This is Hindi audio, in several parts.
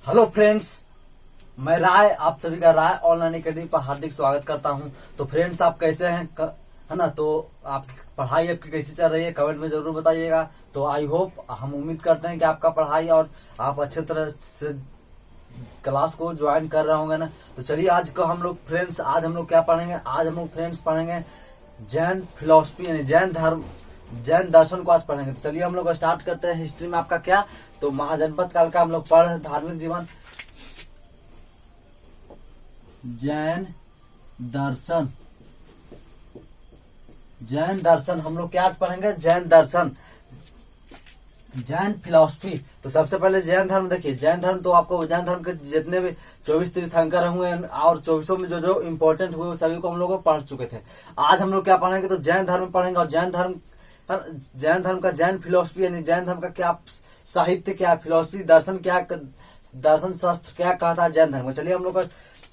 हेलो फ्रेंड्स, मैं राय आप सभी का राय ऑनलाइन अकेडमी पर हार्दिक स्वागत करता हूं। तो फ्रेंड्स, आप कैसे हैं है ना। तो आपकी पढ़ाई आपकी कैसी चल रही है कमेंट में जरूर बताइएगा। तो आई होप हम उम्मीद करते हैं कि आपका पढ़ाई और आप अच्छे तरह से क्लास को ज्वाइन कर रहे होंगे ना। तो चलिए आज को हम लोग फ्रेंड्स आज हम लोग क्या पढ़ेंगे। आज हम लोग फ्रेंड्स पढ़ेंगे जैन फिलोसफी यानी जैन धर्म जैन दर्शन को आज पढ़ेंगे। तो चलिए हम लोग स्टार्ट करते हैं। हिस्ट्री में आपका क्या तो महाजनपद काल का हम लोग पढ़ धार्मिक जीवन जैन दर्शन हम लोग क्या आज पढ़ेंगे जैन दर्शन जैन फिलोसफी। तो सबसे पहले जैन धर्म देखिए। जैन धर्म तो आपको जैन धर्म के जितने भी 24 तीर्थंकर हुए और 24 में जो इम्पोर्टेंट हुए सभी को हम लोग पढ़ चुके थे। आज हम लोग क्या पढ़ेंगे तो जैन धर्म पढ़ेंगे। और जैन धर्म का जैन फिलोसफी यानी जैन धर्म का क्या साहित्य क्या फिलोसफी दर्शन क्या दर्शन शास्त्र क्या कहता है जैन धर्म को। चलिए हम लोग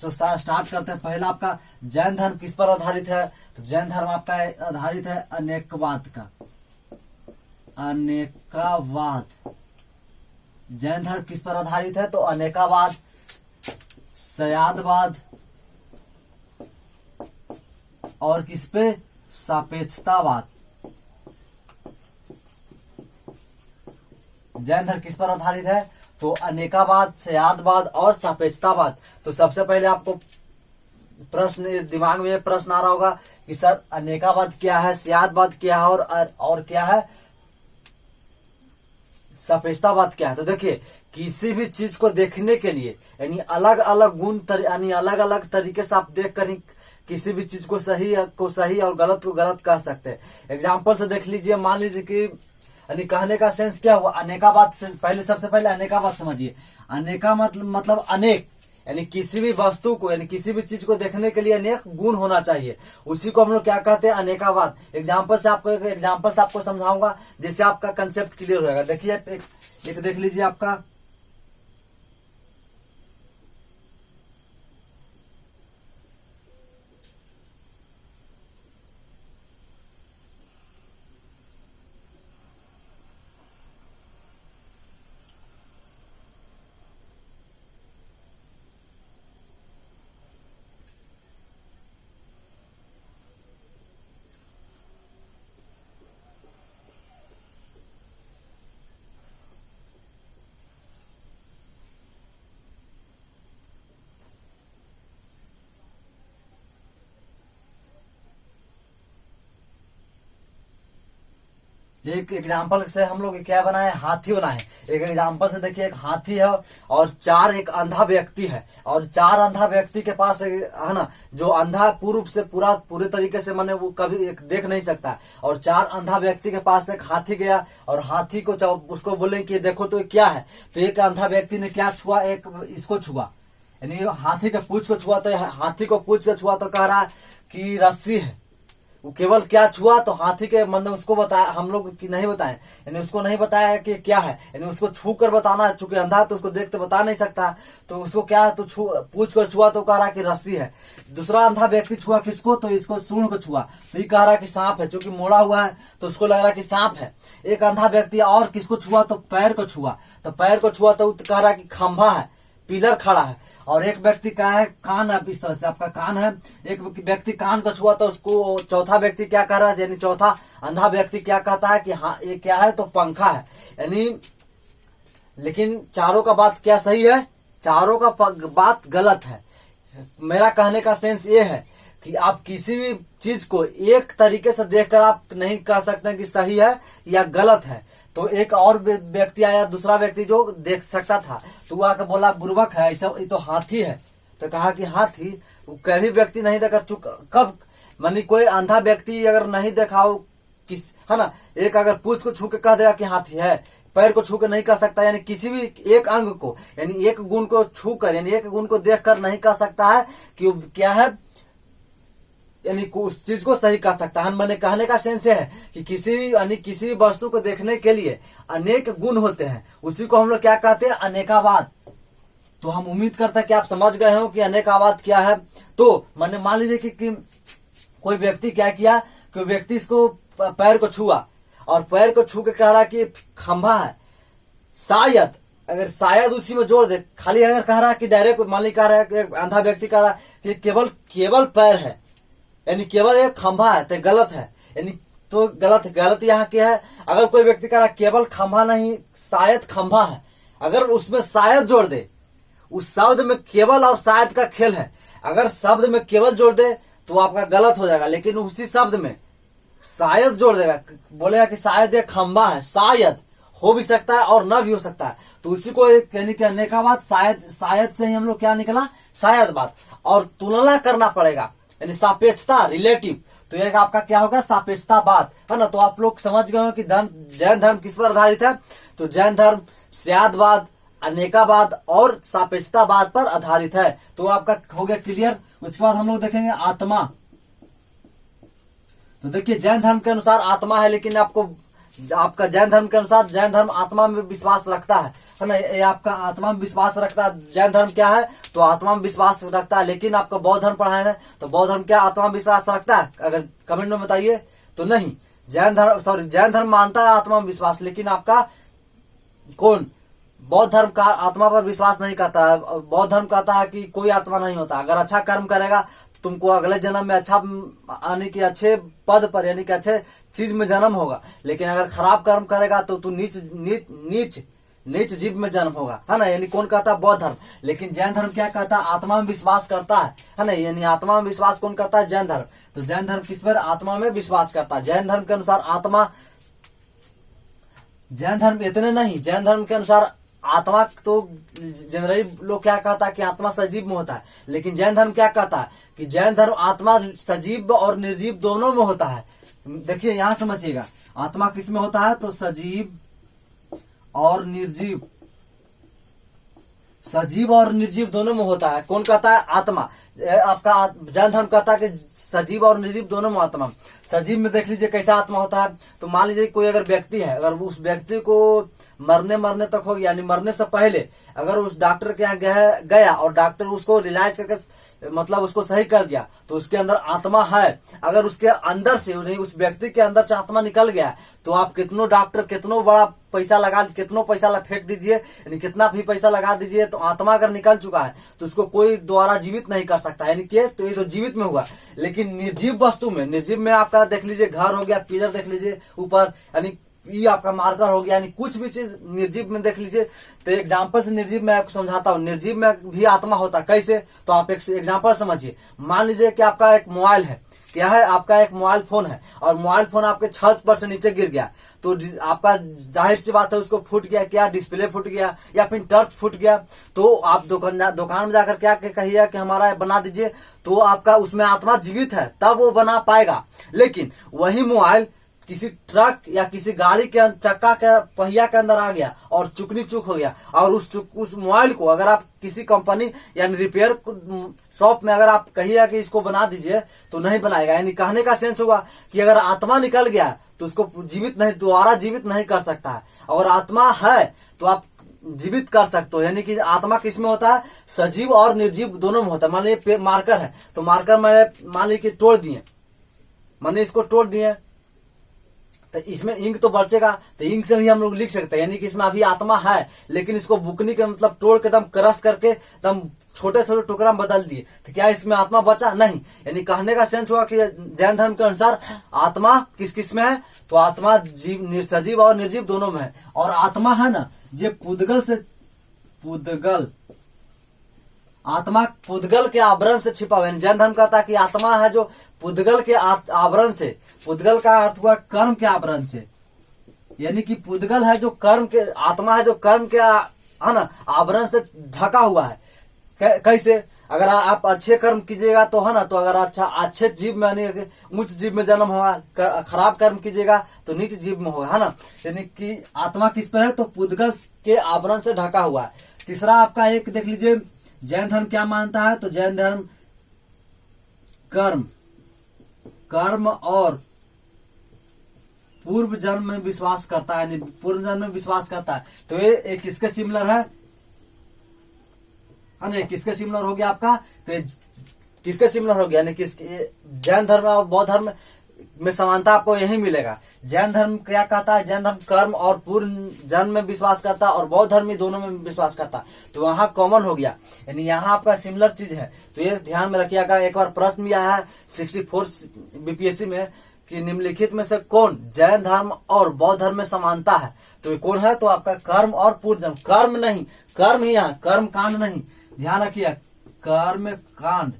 जो स्टार्ट करते हैं। पहला आपका जैन धर्म किस पर आधारित है तो जैन धर्म आपका आधारित है अनेकवाद का। अनेकावाद जैन धर्म किस पर आधारित है तो अनेकावाद, सयादवाद और किस पे सापेक्षतावाद। जैन धर्म किस पर आधारित है तो अनेकावाद, सयादवाद और सापेक्षतावाद। तो सबसे पहले आपको प्रश्न दिमाग में प्रश्न आ रहा होगा कि सर अनेकावाद क्या है, सयादवाद क्या है और क्या है सापेक्षतावाद क्या है। तो देखिए किसी भी चीज को देखने के लिए यानी अलग अलग गुण यानी अलग अलग तरीके से आप देख कर किसी भी चीज को सही और गलत को गलत कह सकते हैं। एग्जाम्पल से देख लीजिए। मान लीजिए कि यानी कहने का सेंस क्या हुआ अनेकावाद से पहले सबसे पहले अनेकावाद समझिए। अनेका मतलब अनेक यानी किसी भी वस्तु को यानी किसी भी चीज को देखने के लिए अनेक गुण होना चाहिए। उसी को हम लोग क्या कहते हैं अनेकावाद। एग्जाम्पल से आपको समझाऊंगा जिससे आपका कंसेप्ट क्लियर हो जाएगा। देखिए एक देख लीजिए आपका एक एग्जाम्पल से हम लोग क्या बनाए हाथी बनाए। एक एग्जाम्पल से देखिए एक हाथी है और एक अंधा व्यक्ति है और अंधा व्यक्ति के पास है ना जो अंधा पूर्व से पूरे तरीके से माने वो कभी एक देख नहीं सकता। और अंधा व्यक्ति के पास एक हाथी गया और हाथी को उसको बोले कि देखो तो क्या है। तो एक अंधा व्यक्ति ने क्या छुआ एक इसको छुआ यानी हाथी के पूंछ को छुआ। तो हाथी को पूंछ को छुआ तो कह रहा है कि रस्सी है। वो केवल क्या छुआ तो हाथी के मतलब उसको बताया हम लोग कि नहीं बताए यानी उसको नहीं बताया कि क्या है यानी उसको छू कर बताना। चूंकि अंधा तो उसको देखते बता नहीं सकता तो उसको क्या तो पूछ कर छुआ तो कह रहा कि रस्सी है। दूसरा अंधा व्यक्ति छुआ किसको तो इसको सूंड को छुआ तो ये कह रहा कि सांप है। चूंकि मोड़ा हुआ है तो उसको लग रहा कि सांप है। एक अंधा व्यक्ति और किसको छुआ तो पैर को छुआ तो कह रहा कि खंभा है पिलर खड़ा है। और एक व्यक्ति का है कान है इस तरह से आपका कान है। एक व्यक्ति कान को छुआ तो उसको चौथा व्यक्ति क्या कह रहा है यानी चौथा अंधा व्यक्ति क्या कहता है कि हाँ ये क्या है तो पंखा है यानी। लेकिन चारों का बात क्या सही है चारों का बात गलत है। मेरा कहने का सेंस ये है कि आप किसी भी चीज को एक तरीके से देखकर आप नहीं कह सकते कि सही है या गलत है। तो एक और व्यक्ति आया दूसरा व्यक्ति जो देख सकता था तो वो आकर बोला बुर्बक है ऐसा ये तो हाथी है। तो कहा कि हाथी वो कभी व्यक्ति नहीं देखा कब मानी कोई अंधा व्यक्ति अगर नहीं देखा हो किस है ना एक अगर पूछ को छू के कह देगा कि हाथी है पैर को छू कर नहीं कह सकता। यानी किसी भी एक अंग को यानी एक गुण को छू कर यानी एक गुण को देख कर नहीं कह सकता है कि क्या है यानी उस चीज को सही कह सकता है। मैंने कहने का सेंस है कि किसी भी वस्तु को देखने के लिए अनेक गुण होते हैं उसी को हम लोग क्या कहते हैं अनेकावाद। तो हम उम्मीद करते हैं कि आप समझ गए हो कि अनेकावाद क्या है। तो मैंने मान लीजिए कि कोई व्यक्ति क्या किया कि व्यक्ति इसको पैर को छुआ और पैर को छू के कह रहा कि खंभा है। शायद अगर शायद उसी में जोड़ दे, खाली अगर कह रहा है कि डायरेक्ट मान ली कह रहा है कि अंधा व्यक्ति कह रहा है कि केवल पैर है, यानी केवल एक खंभा है, तो गलत है, यानी तो गलत यहाँ क्या है। अगर कोई व्यक्ति कह रहा है केवल खंभा नहीं शायद खंभा है, अगर उसमें शायद जोड़ दे, उस शब्द में केवल और शायद का खेल है, अगर शब्द में केवल जोड़ दे तो आपका गलत हो जाएगा, लेकिन उसी शब्द में शायद जोड़ देगा, बोलेगा कि शायद ये खंभा है, शायद हो भी सकता है और न भी हो सकता है, तो उसी को कहने का बात शायद से ही हम लोग क्या निकला, शायद बात। और तुलना करना पड़ेगा, यानी सापेक्षता, रिलेटिव, तो ये आपका क्या होगा, सापेक्षता बात है ना। तो आप लोग समझ गए हो कि जैन धर्म किस पर आधारित है, तो जैन धर्म शायदवाद, अनेकावाद और सापेक्षतावाद पर आधारित है। तो आपका हो गया क्लियर। उसके बाद हम लोग देखेंगे आत्मा। तो देखिए जैन धर्म के अनुसार आत्मा है, लेकिन आपका जैन धर्म के अनुसार जैन धर्म आत्मा में विश्वास रखता है ना, ये आपका आत्मा में विश्वास रखता है। जैन धर्म क्या है, तो आत्मा में विश्वास रखता है, लेकिन आपका बौद्ध धर्म पढ़ा है तो बौद्ध धर्म क्या आत्मा में विश्वास रखता है, अगर कमेंट में बताइए। तो नहीं, जैन धर्म मानता है आत्मा में विश्वास, लेकिन आपका कौन, बौद्ध धर्म का आत्मा पर विश्वास नहीं करता है। बौद्ध धर्म कहता है कि कोई आत्मा नहीं होता, अगर अच्छा कर्म करेगा तुमको अगले जन्म में अच्छा यानी कि अच्छे पद पर यानी कि अच्छे चीज में जन्म होगा, लेकिन अगर खराब कर्म करेगा तो तू नीच जीव में जन्म होगा, है ना। यानी कौन कहता है, बौद्ध धर्म। लेकिन जैन धर्म क्या कहता है, आत्मा में विश्वास करता है ना। यानी आत्मा में विश्वास कौन करता है, जैन धर्म। तो जैन धर्म किस पर, आत्मा में विश्वास करता है। जैन धर्म के अनुसार आत्मा, जैन धर्म इतने नहीं, जैन धर्म के अनुसार आत्मा तो जनरली लोग क्या कहता है कि आत्मा सजीव में होता है, लेकिन जैन धर्म क्या कहता है कि जैन धर्म आत्मा सजीव और निर्जीव दोनों में होता है। देखिए यहां समझिएगा, आत्मा किस में होता है, तो सजीव और निर्जीव, सजीव और निर्जीव दोनों में होता है। कौन कहता है, आत्मा। आपका जैन धर्म कहता है कि सजीव और निर्जीव दोनों में आत्मा। सजीव में देख लीजिए कैसा आत्मा होता है, तो मान लीजिए कोई अगर व्यक्ति है, अगर उस व्यक्ति को मरने तक हो गया, यानी मरने से पहले अगर उस डॉक्टर के यहाँ गया और डॉक्टर उसको इलाज करके मतलब उसको सही कर दिया, तो उसके अंदर आत्मा है। अगर उसके अंदर से नहीं, उस व्यक्ति के अंदर से आत्मा निकल गया, तो आप कितनों डॉक्टर कितनों बड़ा पैसा लगा, कितनों पैसा फेंक दीजिए, यानी कितना भी पैसा लगा दीजिए, तो आत्मा अगर निकल चुका है तो उसको कोई द्वारा जीवित नहीं कर सकता, यानी कि तो ये तो जीवित में हुआ। लेकिन निर्जीव वस्तु में, निर्जीव में आपका देख लीजिए घर हो गया, पिलर देख लीजिए ऊपर, यानी ये आपका मार्कर हो गया, यानी कुछ भी चीज निर्जीव में देख लीजिए। तो एग्जाम्पल से निर्जीव में आपको समझाता हूँ, निर्जीव में भी आत्मा होता है। कैसे, तो आप एक एग्जाम्पल समझिए। मान लीजिए कि आपका एक मोबाइल है, क्या है, आपका एक मोबाइल फोन है, और मोबाइल फोन आपके छत पर से नीचे गिर गया, तो आपका जाहिर सी बात है उसको फूट गया, क्या डिस्प्ले फूट गया या फिर टर्च फूट गया, तो आप दुकान में जाकर क्या कहिए कि हमारा बना दीजिए, तो आपका उसमें आत्मा जीवित है, तब वो बना पाएगा। लेकिन वही मोबाइल किसी ट्रक या किसी गाड़ी के चक्का के पहिया के अंदर आ गया और चूक हो गया, और उस मोबाइल को अगर आप किसी कंपनी यानी रिपेयर शॉप में अगर आप कहिए कि इसको बना दीजिए, तो नहीं बनाएगा। यानी कहने का सेंस होगा कि अगर आत्मा निकल गया तो उसको जीवित नहीं, दोबारा जीवित नहीं कर सकता है। और आत्मा है तो आप जीवित कर सकते हो। यानी कि आत्मा किस में होता है, सजीव और निर्जीव दोनों में होता है। मान लीजिए मार्कर है, तो मार्कर में मान लीजिए तोड़ दिए, मैंने इसको तोड़ दिए, तो इसमें इंक तो बचेगा, तो इंक से भी हम लोग लिख सकते हैं। यानी कि इसमें अभी आत्मा है, लेकिन इसको बुकनी के मतलब तोड़ के एकदम क्रश करके एकदम छोटे छोटे टुकड़ा में बदल दिए, तो क्या इसमें आत्मा बचा, नहीं। यानी कहने का सेंस हुआ कि जैन धर्म के अनुसार आत्मा किस किस में है, तो आत्मा सजीव और निर्जीव दोनों में है। और आत्मा है ना, ये आत्मा पुद्गल के आवरण से छिपा हुआ है। जैन धर्म कहता है कि आत्मा है जो पुद्गल के आवरण से, पुद्गल का अर्थ हुआ कर्म के आवरण से, यानी कि पुद्गल है जो कर्म के, आत्मा है जो कर्म के है ना आवरण से ढका हुआ है। कैसे, अगर आप अच्छे कर्म कीजिएगा तो है ना, तो अगर अच्छे जीव में यानी उच्च जीव में जन्म होगा, खराब कर्म कीजिएगा तो नीच जीव में होगा, है ना। यानी कि आत्मा किस पर है, तो पुद्गल के आवरण से ढका हुआ है। तीसरा आपका एक देख लीजिए, जैन धर्म क्या मानता है, तो जैन धर्म कर्म और पूर्व जन्म में विश्वास करता है, यानी पूर्व जन्म में विश्वास करता है। तो ये किसके सिमिलर है ना, किसके सिमिलर हो गया आपका, तो किसके सिमिलर हो गया, यानी किसके, जैन धर्म और बौद्ध धर्म में समानता आपको यही मिलेगा। जैन धर्म क्या कहता है, जैन धर्म कर्म और पूर्ण जन्म में विश्वास करता है और बौद्ध धर्म भी दोनों में विश्वास करता है। तो वहाँ कॉमन हो गया, यानी यहाँ आपका सिमिलर चीज है। तो ये ध्यान में रखिएगा। एक बार प्रश्न भी आया है 64 बीपीएससी में कि निम्नलिखित में से कौन जैन धर्म और बौद्ध धर्म में समानता है, तो ये कौन है, तो आपका कर्म और पूर्ण जन्म। कर्म नहीं, कर्म ही यहाँ, कर्म कांड नहीं, ध्यान रखिए, कर्म कांड,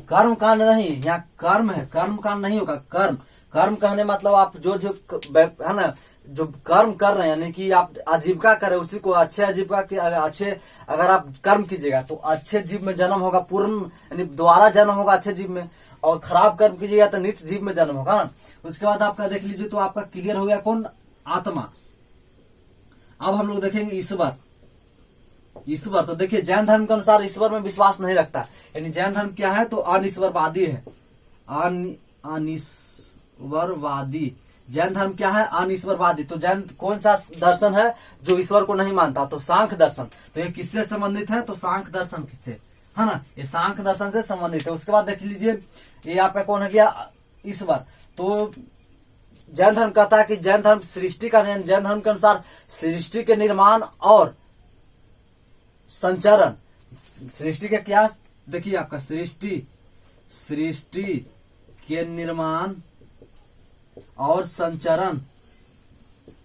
कर्म कांड नहीं, यहाँ कर्म है, कर्म कांड नहीं होगा। कर्म, कर्म कहने मतलब आप जो है ना, जो कर्म कर रहे हैं, यानी कि आप आजीविका कर रहे हैं, उसी को अच्छे आजीविका के अच्छे अगर आप कर्म कीजिएगा तो अच्छे जीव में जन्म होगा, पूर्ण यानी दोबारा जन्म होगा अच्छे जीव में, और खराब कर्म कीजिएगा तो नीच जीव में जन्म होगा। उसके बाद आपका देख लीजिए, तो आपका क्लियर हो गया कौन, आत्मा। अब हम लोग देखेंगे ईश्वर। ईश्वर, तो देखिए जैन धर्म के अनुसार ईश्वर में विश्वास नहीं रखता, यानी जैन धर्म क्या है, तो अनिश्वरवादी है। अनिश्वरवादी, जैन धर्म क्या है, अनिश्वरवादी। तो जैन कौन सा दर्शन है जो ईश्वर को नहीं मानता, तो सांख्य दर्शन। तो ये किससे संबंधित है, तो सांख्य दर्शन से, है ना, ये सांख्य दर्शन से संबंधित है। उसके बाद देख लीजिए, ये आपका कौन है गया, ईश्वर। तो जैन धर्म कहता है कि जैन धर्म सृष्टि का, जैन धर्म के अनुसार सृष्टि के निर्माण और संचरण, सृष्टि के क्या, देखिए आपका सृष्टि के निर्माण और संचरण,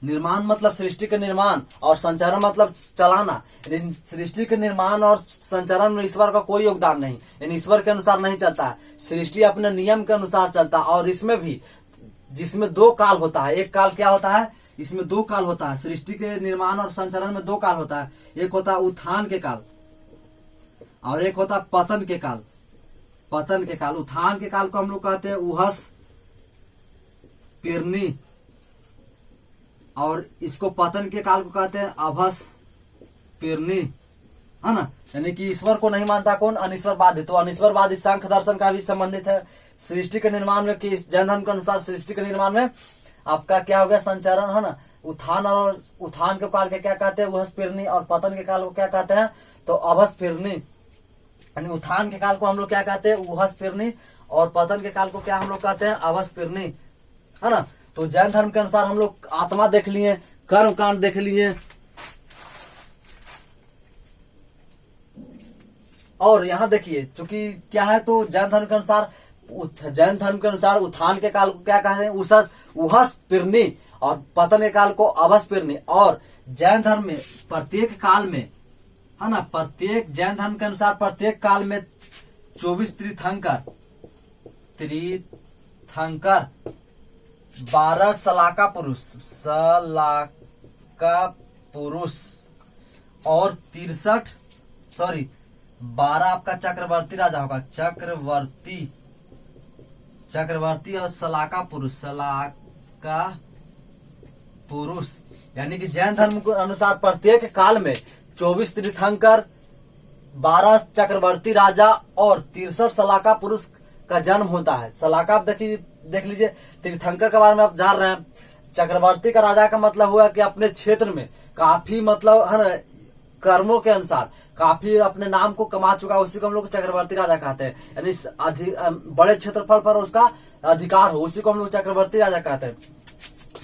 निर्माण मतलब सृष्टि के निर्माण और संचरण मतलब चलाना, सृष्टि के निर्माण और संचरण में ईश्वर का कोई योगदान नहीं, यानी ईश्वर के अनुसार नहीं चलता है। सृष्टि अपने नियम के अनुसार चलता है, और इसमें भी जिसमें दो काल होता है, एक काल क्या होता है, इसमें दो काल होता है, सृष्टि के निर्माण और संचरण में दो काल होता है। एक होता है उत्थान के काल और एक होता है पतन के काल। पतन के काल, उत्थान के काल को हम लोग कहते हैं उहस पिरनी, और इसको पतन के काल को कहते हैं अभस पिरनी, है ना। यानी कि ईश्वर को नहीं मानता कौन, अनिश्वरवादी। तो अनिश्वरवादी सांख्य दर्शन का भी संबंधित है। सृष्टि के निर्माण में, कि जैन धर्म के अनुसार सृष्टि के निर्माण में आपका क्या हो गया, संचरण, है ना। उत्थान, और उत्थान के काल के क्या कहते हैं, उहस पिरनी, और पतन के काल को क्या कहते हैं, तो अभस पिरनी। यानी उत्थान के काल को हम लोग क्या कहते हैं, उहस पिरनी, और पतन के काल को क्या हम लोग कहते हैं, अभस पिरनी, है ना। तो जैन धर्म के अनुसार हम लोग आत्मा देख लिए, कर्म कांड देख लिए, और यहाँ देखिए चूंकि क्या है, तो जैन धर्म के अनुसार उत्थान के काल को क्या कहते हैं, उहस पिरनी, और पतन के काल को अभस पिरनी। और जैन धर्म में प्रत्येक काल में, है ना, प्रत्येक जैन धर्म के अनुसार प्रत्येक काल में 24 तीर्थंकर, 12 सलाका पुरुष और 12 आपका चक्रवर्ती राजा होगा, चक्रवर्ती और सलाका पुरुष। यानी कि जैन धर्म के अनुसार प्रत्येक काल में 24 तीर्थंकर, 12 चक्रवर्ती राजा और 63 सलाका पुरुष का जन्म होता है। सलाका आप देख लीजिए, तीर्थंकर के बारे में आप जान रहे हैं। चक्रवर्ती का राजा का मतलब हुआ कि अपने क्षेत्र में काफी, मतलब है ना, कर्मों के अनुसार काफी अपने नाम को कमा चुका, उसी को हम लोग चक्रवर्ती राजा कहते हैं। यानी बड़े क्षेत्रफल पर उसका अधिकार हो, उसी को हम लोग चक्रवर्ती राजा कहते हैं।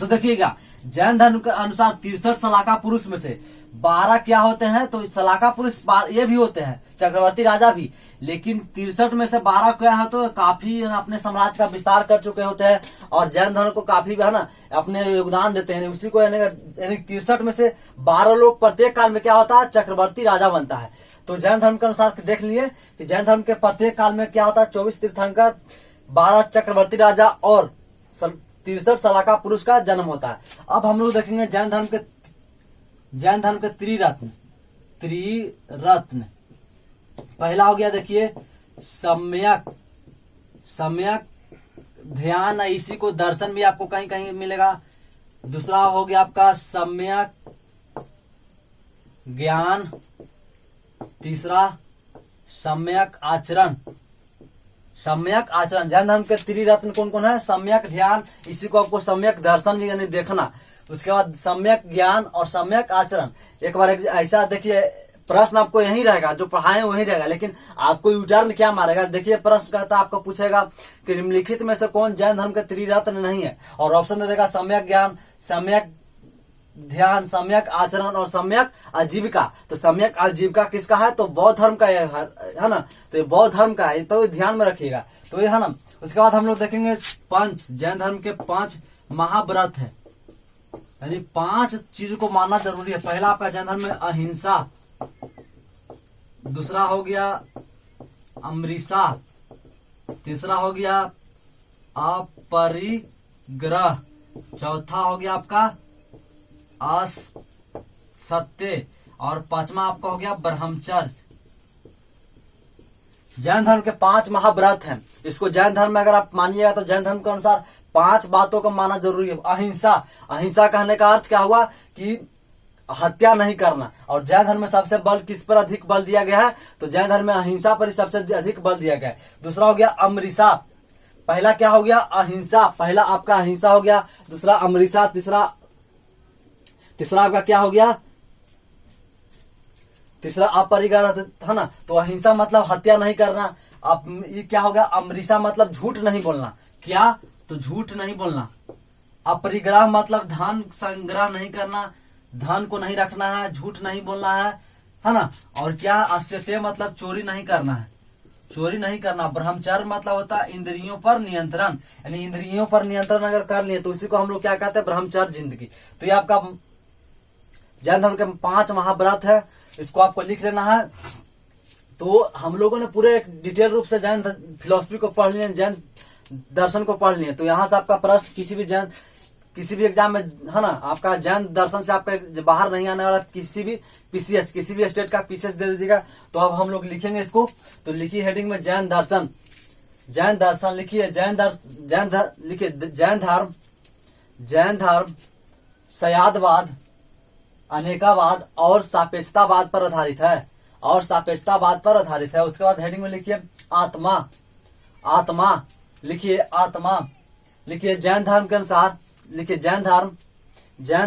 तो देखिएगा, जैन धर्म के अनुसार 63 सलाका पुरुष में से 12 क्या होते हैं, तो सलाका पुरुष ये भी होते हैं, चक्रवर्ती राजा भी। लेकिन 63 में से 12 क्या है, तो काफी अपने साम्राज्य का विस्तार कर चुके होते हैं, और जैन धर्म को काफी, है ना, अपने योगदान देते हैं। उसी को यानी 63 में से 12 लोग प्रत्येक काल में क्या होता है, चक्रवर्ती राजा बनता है। तो जैन धर्म के अनुसार देख लिए कि जैन धर्म के प्रत्येक काल में क्या होता है, 24 तीर्थंकर, 12 चक्रवर्ती राजा और 63 सलाका पुरुष का जन्म होता है। अब हम लोग देखेंगे जैन धर्म के त्रिरत्न। पहला हो गया, देखिए, सम्यक ध्यान, इसी को दर्शन भी आपको कहीं कहीं मिलेगा। दूसरा हो गया आपका सम्यक ज्ञान। तीसरा सम्यक आचरण। जैन धर्म के त्रिरत्न कौन कौन है, सम्यक ध्यान, इसी को आपको सम्यक दर्शन भी यानी देखना। उसके बाद सम्यक ज्ञान और सम्यक आचरण। एक बार ऐसा देखिए, प्रश्न आपको यही रहेगा, जो पढ़ाए वही रहेगा, लेकिन आपको यूटर्न क्या मारेगा। देखिए प्रश्न कहता है, आपको पूछेगा कि निम्नलिखित में से कौन जैन धर्म के त्रिरत्न नहीं है, और ऑप्शन दे देगा सम्यक ज्ञान, सम्यक ध्यान, सम्यक आचरण और सम्यक आजीविका। तो सम्यक आजीविका किसका है, तो बौद्ध धर्म का है ना, तो ये बौद्ध धर्म का है, तो ध्यान में रखिएगा। तो ये है ना, उसके बाद हम लोग देखेंगे जैन धर्म के 5 महाव्रत है, यानी 5 चीज को मानना जरूरी है। पहला आपका जैन धर्म में अहिंसा, दूसरा हो गया अमृता, तीसरा हो गया अपरिग्रह, चौथा हो गया आपका असत्य, और 5वां आपका हो गया ब्रह्मचर्य। जैन धर्म के 5 महाव्रत हैं। इसको जैन धर्म में अगर आप मानिएगा तो जैन धर्म के अनुसार 5 बातों को मानना जरूरी है। अहिंसा, अहिंसा कहने का अर्थ क्या हुआ कि हत्या नहीं करना, और जैन धर्म में सबसे बल किस पर अधिक बल दिया गया है, तो जैन धर्म में अहिंसा पर ही सबसे अधिक बल दिया गया है। दूसरा हो गया अमृता, पहला क्या हो गया अहिंसा, पहला आपका अहिंसा हो गया, दूसरा अमृता, तीसरा आपका क्या हो गया, तीसरा अपरिग्रह है ना, तो अहिंसा मतलब हत्या नहीं करना। अब ये क्या हो गया अमृता मतलब झूठ नहीं बोलना, क्या, तो झूठ नहीं बोलना। अपरिग्रह मतलब धन संग्रह नहीं करना, धन को नहीं रखना है, झूठ नहीं बोलना है ना। और क्या असत्य मतलब चोरी नहीं करना है, चोरी नहीं करना। ब्रह्मचर्य मतलब होता है इंद्रियों पर नियंत्रण, यानी इंद्रियों पर नियंत्रण अगर कर लिए तो इसी को हम लोग क्या कहते हैं, ब्रह्मचर्य जिंदगी। तो ये आपका जैन धर्म के 5 महाव्रत है, इसको आपको लिख लेना है। तो हम लोगों ने पूरे डिटेल रूप से जैन फिलोसफी को पढ़ लिए, जैन दर्शन को पढ़ लिए। तो यहाँ से आपका प्रश्न किसी भी एग्जाम में है ना, आपका जैन दर्शन से आपका बाहर नहीं आने वाला, किसी भी पीसीएस, किसी भी स्टेट का पीसीएस दे दीजिएगा। तो अब हम लोग लिखेंगे इसको, तो लिखिए हेडिंग में जैन दर्शन, जैन दर्शन लिखिए, लिखिए जैन धर्म सयादवाद, अनेकावाद और सापेक्षतावाद पर आधारित है, और सापेक्षतावाद पर आधारित है। उसके बाद हेडिंग में लिखिए आत्मा, आत्मा लिखिए, आत्मा लिखिए। जैन धर्म के अनुसार लिखिए जैन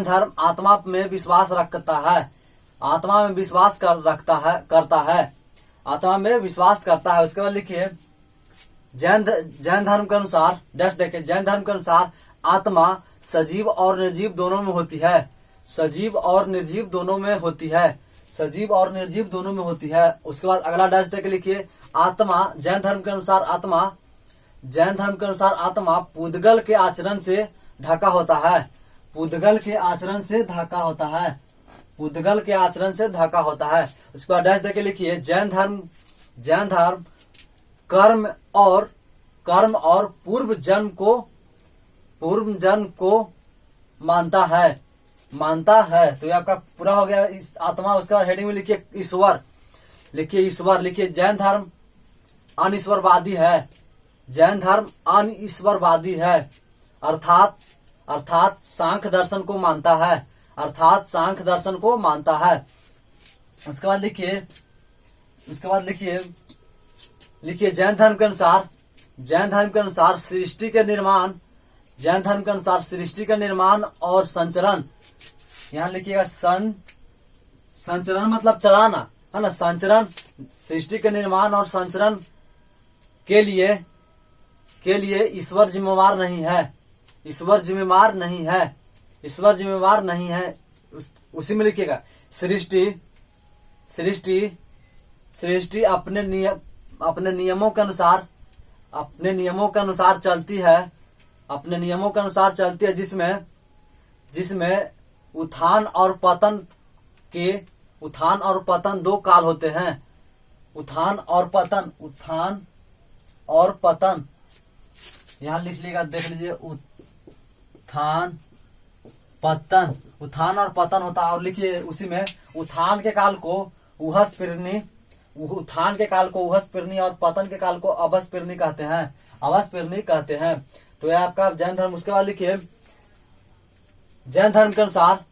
धर्म आत्मा में विश्वास रखता है, आत्मा में विश्वास करता है, आत्मा में विश्वास करता है। उसके बाद लिखिए जैन धर्म के अनुसार डैश देखिए, जैन धर्म के अनुसार आत्मा सजीव और निर्जीव दोनों में होती है, सजीव और निर्जीव दोनों में होती है, सजीव और निर्जीव दोनों में होती है। उसके बाद अगला डैश देख लिखिए आत्मा, जैन धर्म के अनुसार आत्मा पूदगल के आचरण से ढका होता है, पूदगल के आचरण से ढका होता है, पूदगल के आचरण से ढका होता है। उसके बाद डैश देके लिखिए जैन धर्म कर्म और पूर्व जन्म को मानता है। तो ये आपका पूरा हो गया इस आत्मा। उसके बाद हेडिंग में लिखिए ईश्वर, लिखिए जैन धर्म अनिश्वरवादी है, जैन धर्म अनिश्वरवादी है, अर्थात सांख्य दर्शन को मानता है, अर्थात सांख्य दर्शन को मानता है। उसके बाद लिखिए जैन धर्म के अनुसार सृष्टि के निर्माण और संचरण, यहाँ लिखिएगा संचरण मतलब चलाना है ना, संचरण, सृष्टि के निर्माण और संचरण के लिए ईश्वर जिम्मेवार नहीं है। उसी में लिखिएगा सृष्टि अपने नियमों के अनुसार चलती है, जिसमें उत्थान और पतन 2 काल होते हैं, उत्थान और पतन यहाँ लिख लीजिएगा, देख लीजिए उत्थान और पतन होता है। और लिखिए उसी में उत्थान के काल को उहस पिरनी और पतन के काल को अवस पिरनी कहते हैं। तो यह आपका जैन धर्म। उसके बाद लिखिए जैन धर्म के अनुसार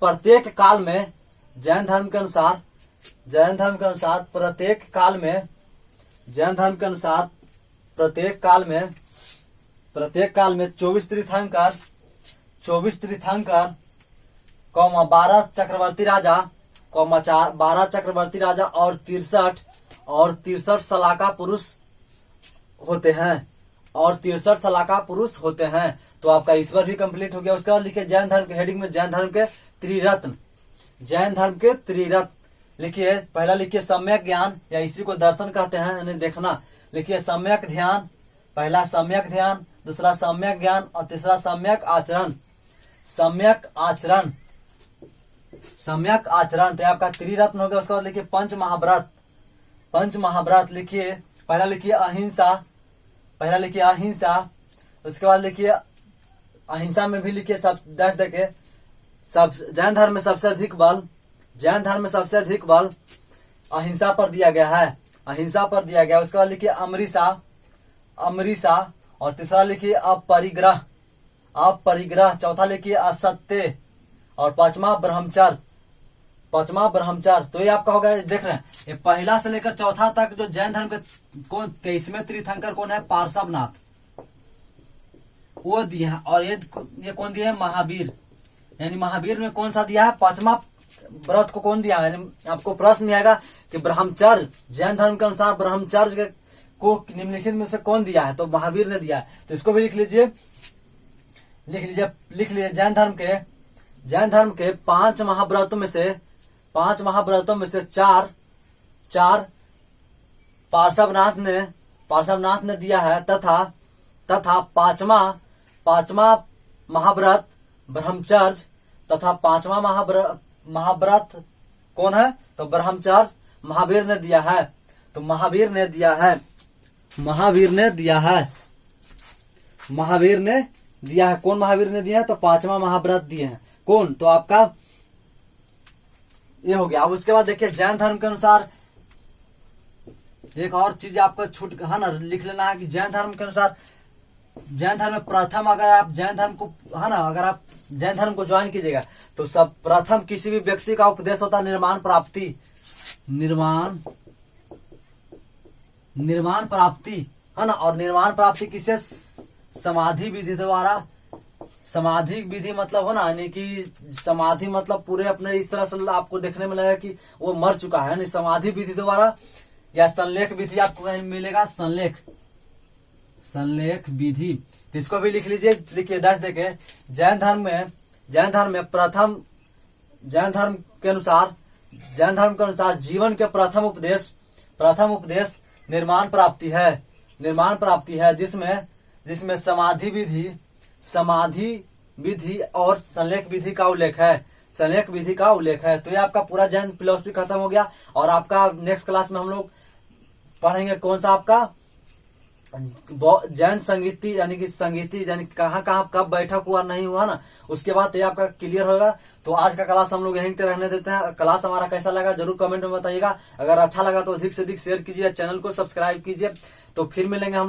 प्रत्येक काल में जैन धर्म के अनुसार प्रत्येक काल में 24 तीर्थंकर 12 चक्रवर्ती राजा 12 चक्रवर्ती राजा और 63 सलाका पुरुष होते हैं, और 63 सलाका पुरुष होते हैं। तो आपका ईश्वर भी कंप्लीट हो गया। उसके बाद लिखिए जैन धर्म के हेडिंग में जैन धर्म के त्रिरत्न, जैन धर्म के त्रिरत्न लिखिए। पहला लिखिए सम्यक ज्ञान, या इसी को दर्शन कहते हैं, यानी देखना। लिखिए सम्यक ध्यान, पहला सम्यक ध्यान, दूसरा सम्यक ज्ञान और तीसरा सम्यक आचरण। सम्यक आचरण, सम्यक आचरण तो आपका त्रिरत्न हो गया। उसके बाद लिखिए पंच महाव्रत, पंच महाव्रत लिखिए। पहला लिखिए अहिंसा, पहला लिखिए अहिंसा। उसके बाद लिखिए अहिंसा में भी लिखिए सब दस देखे सब जैन धर्म में सबसे अधिक बल, जैन धर्म में सबसे अधिक बल अहिंसा पर दिया गया है, अहिंसा पर दिया गया। उसके बाद लिखिए अमरीसा, अमरीसा। और तीसरा लिखिए अपरिग्रह, अपरिग्रह। चौथा लिखिए असत्य, और पांचवा ब्रह्मचर्य, पांचवा ब्रह्मचर्य। तो ये आपका होगा, देख रहे हैं ये पहला से लेकर चौथा तक जो जैन धर्म के कौन 23वें तीर्थंकर कौन है, पार्श्वनाथ, वो दिए हैं। और ये कौन दिया है, महावीर। यानी महावीर में कौन सा दिया है, पांचवा व्रत को कौन दिया है। यानी आपको प्रश्न में आएगा कि ब्रह्मचर्य, जैन धर्म के अनुसार ब्रह्मचर्य को निम्नलिखित में से कौन दिया है, तो महावीर ने दिया है। तो इसको भी लिख लीजिए, लिख लीजिए, लिख लीजिए। जैन धर्म के 5 महाव्रतों में से, 5 महाव्रतों में से चार पार्श्वनाथ ने दिया है, तथा पांचवा महाव्रत ब्रह्मचर्य, तथा पांचवा महाव्रत कौन है, तो ब्रह्मचर्य महावीर ने दिया है। तो महावीर ने दिया है, महावीर ने दिया है, महावीर ने दिया है। कौन महावीर ने दिया है, तो पांचवा महाव्रत दिए हैं। कौन, तो आपका ये हो गया। अब उसके बाद देखिए जैन धर्म के अनुसार एक और चीज आपको छूट है ना, लिख लेना है कि जैन धर्म के अनुसार, जैन धर्म में प्रथम अगर आप जैन धर्म को है ना, अगर आप जैन धर्म को ज्वाइन कीजिएगा तो सब प्रथम किसी भी व्यक्ति का उपदेश होता है निर्माण प्राप्ति, निर्माण प्राप्ति है ना। और निर्माण प्राप्ति किसे, समाधि विधि द्वारा। समाधि विधि मतलब हो ना, यानी कि समाधि मतलब पूरे अपने इस तरह से आपको देखने में लगेगा कि वो मर चुका है, यानी समाधि विधि द्वारा, या संलेख विधि आपको कहीं मिलेगा, संलेख विधि। तो इसको भी लिख लीजिए। लिखिए 10 देखे जैन धर्म में प्रथम, जैन धर्म के अनुसार जीवन के प्रथम उपदेश निर्माण प्राप्ति है, जिसमें समाधि विधि और संलेख विधि का उल्लेख है, संलेख विधि का उल्लेख है। तो ये आपका पूरा जैन फिलोसफी खत्म हो गया। और आपका नेक्स्ट क्लास में हम लोग पढ़ेंगे कौन सा आपका जैन संगीति, यानी कि संगीति यानी कहाँ कब बैठक हुआ नहीं हुआ ना, उसके बाद ये आपका क्लियर होगा। तो आज का क्लास हम लोग यहीं पे रहने देते हैं। क्लास हमारा कैसा लगा जरूर कमेंट में बताइएगा। अगर अच्छा लगा तो अधिक से अधिक शेयर कीजिए, चैनल को सब्सक्राइब कीजिए। तो फिर मिलेंगे हम